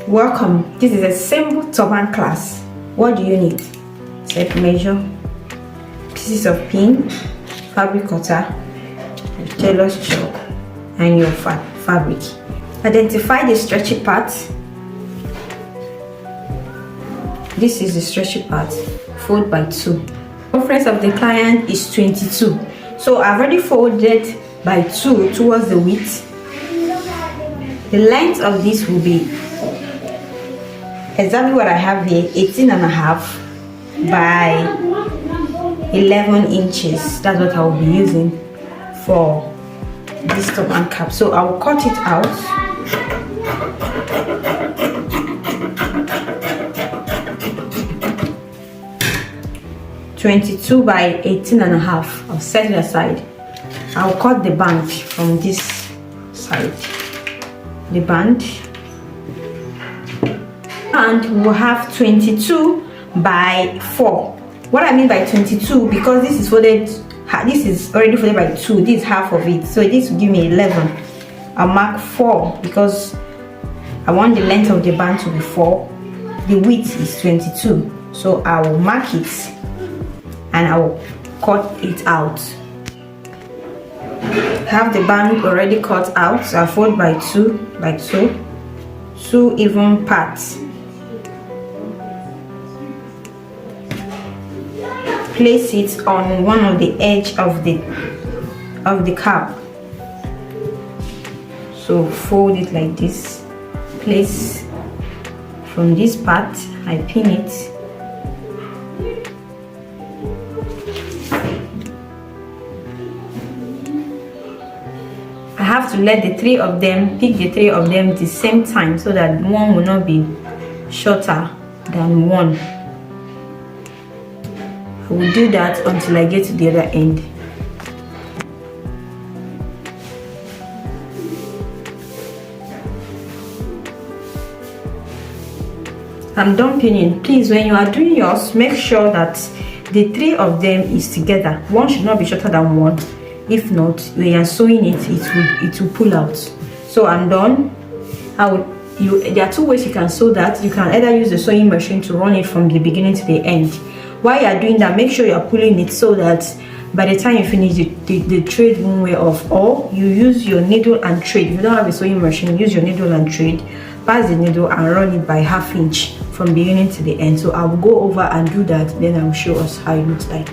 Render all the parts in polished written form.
Welcome. This is a simple turban class. What do you need? Tape measure, pieces of pin, fabric cutter, tailor's chalk, and your fabric. Identify the stretchy part. This is the stretchy part. Fold by 2. Reference of the client is 22. So I've already folded by 2 towards the width. The length of this will be exactly what I have here, 18.5 by 11 inches. That's what I will be using for this turban cap. So I will cut it out. (22 by 18.5). I'll set it aside. I'll cut the band from this side. The band. And we'll have 22 by 4. What I mean by 22, because this is folded, this is already folded by 2, this is half of it, so this will give me 11. I'll mark 4 because I want the length of the band to be 4. The width is 22, so I will mark it and I will cut it out. Have the band already cut out, so I fold by 2, like so, 2 even parts. Place it on one of the edge of the cap. So fold it like this. Place from this part, I pin it. I have to let the 3 of them, pick the 3 of them at the same time so that one will not be shorter than one. I will do that until I get to the other end. I'm done pinning. Please, when you are doing yours, make sure that the 3 of them is together. One should not be shorter than one. If not, when you are sewing it will pull out. So I'm done. There are 2 ways you can sew that. You can either use the sewing machine to run it from the beginning to the end. While you are doing that, make sure you are pulling it so that by the time you finish, the thread won't wear off. Or you use your needle and thread. If you don't have a sewing machine, use your needle and thread. Pass the needle and run it by 1/2 inch from beginning to the end. So I will go over and do that, then I will show us how it looks like.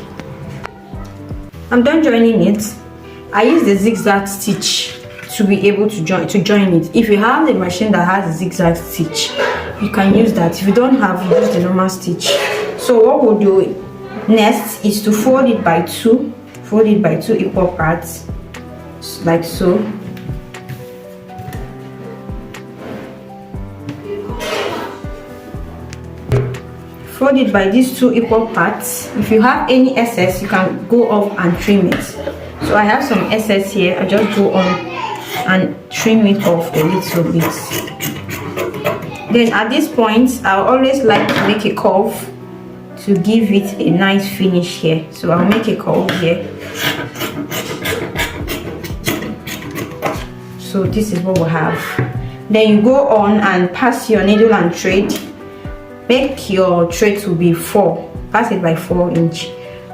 I'm done joining it. I use the zigzag stitch to be able to join it. If you have the machine that has a zigzag stitch, you can use that. If you don't have, use the normal stitch. So what we'll do next is to fold it by 2. Fold it by 2 equal parts, like so. Fold it by these 2 equal parts. If you have any excess, you can go off and trim it. So I have some excess here. I just go on and trim it off a little bit. Then at this point, I always like to make a curve to give it a nice finish here. So I'll make a curve here. So this is what we have. Then you go on and pass your needle and thread. Make your thread to be 4. Pass it by 4 inch,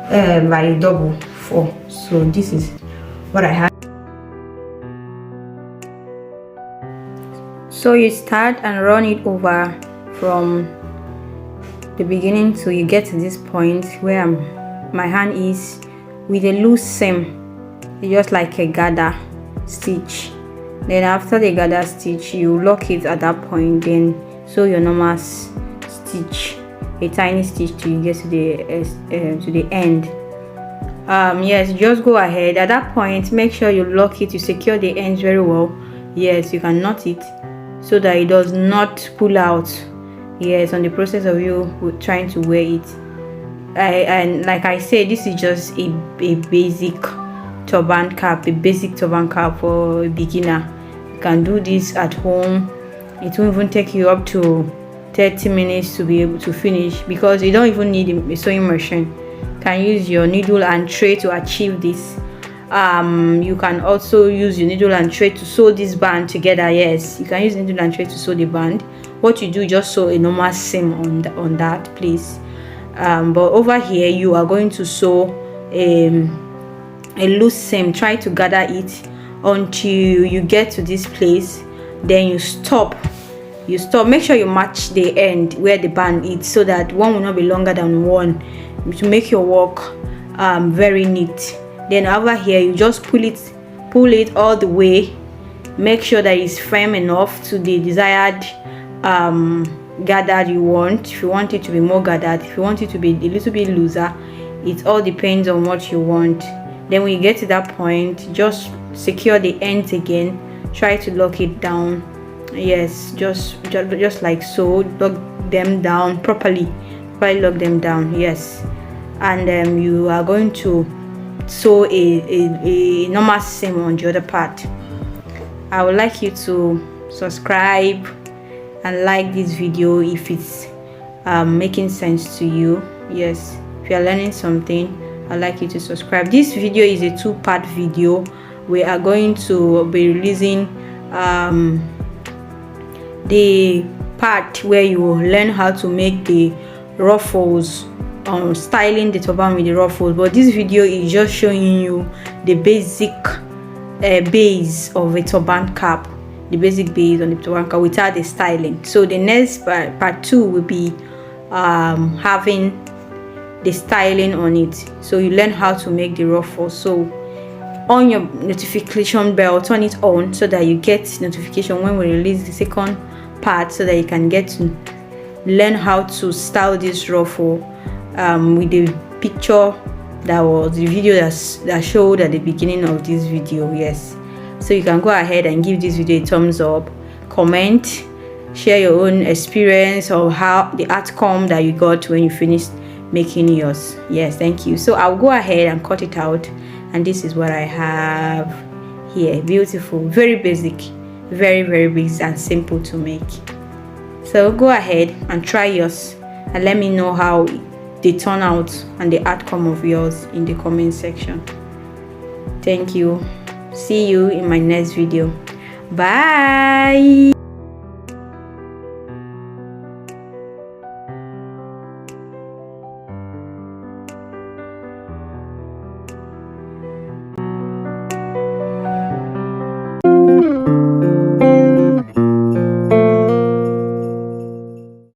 by double 4. So this is what I have. So you start and run it over from the beginning till you get to this point where my hand is, with a loose seam, just like a gather stitch. Then after the gather stitch, you lock it at that point, then sew your normal stitch, a tiny stitch till you get to the end. Yes, just go ahead. At that point, make sure you lock it, you secure the ends very well. Yes, you can knot it so that it does not pull out. Yes, on the process of you trying to wear it. And like I said, this is just a basic turban cap, for a beginner. You can do this at home. It won't even take you up to 30 minutes to be able to finish, because you don't even need a sewing machine. You can use your needle and thread to achieve this. You can also use your needle and thread to sew this band together. Yes, you can use needle and thread to sew the band, what you do, just sew a normal seam on that place. But over here you are going to sew a loose seam. Try to gather it until you get to this place, then you stop. Make sure you match the end where the band is, so that one will not be longer than one, to make your work very neat. Then over here you just pull it all the way. Make sure that it's firm enough to the desired gathered you want. If you want it to be more gathered, if you want it to be a little bit looser, it all depends on what you want. Then when you get to that point, just secure the ends again. Try to lock it down. Yes, just like so. Lock them down properly. Lock them down. Yes, and you are going to sew a normal seam on the other part. I would like you to subscribe and like this video if it's making sense to you. Yes, if you are learning something, I'd like you to subscribe. This video is a two-part video. We are going to be releasing the part where you will learn how to make the ruffles, styling the turban with the ruffles. But this video is just showing you the basic base of a turban cap, the basic base on the turban cap without the styling. So the next part 2 will be having the styling on it, so you learn how to make the ruffles. So on your notification bell, turn it on so that you get notification when we release the second part, so that you can get to learn how to style this ruffle with the picture that was the video that showed at the beginning of this video. Yes, so you can go ahead and give this video a thumbs up, comment, share your own experience or how the outcome that you got when you finished making yours. Yes, thank you. So I'll go ahead and cut it out, and this is what I have here. Beautiful, very basic, very basic and simple to make. So go ahead and try yours and let me know how they turn out and the outcome of yours in the comment section. Thank you. See you in my next video. Bye.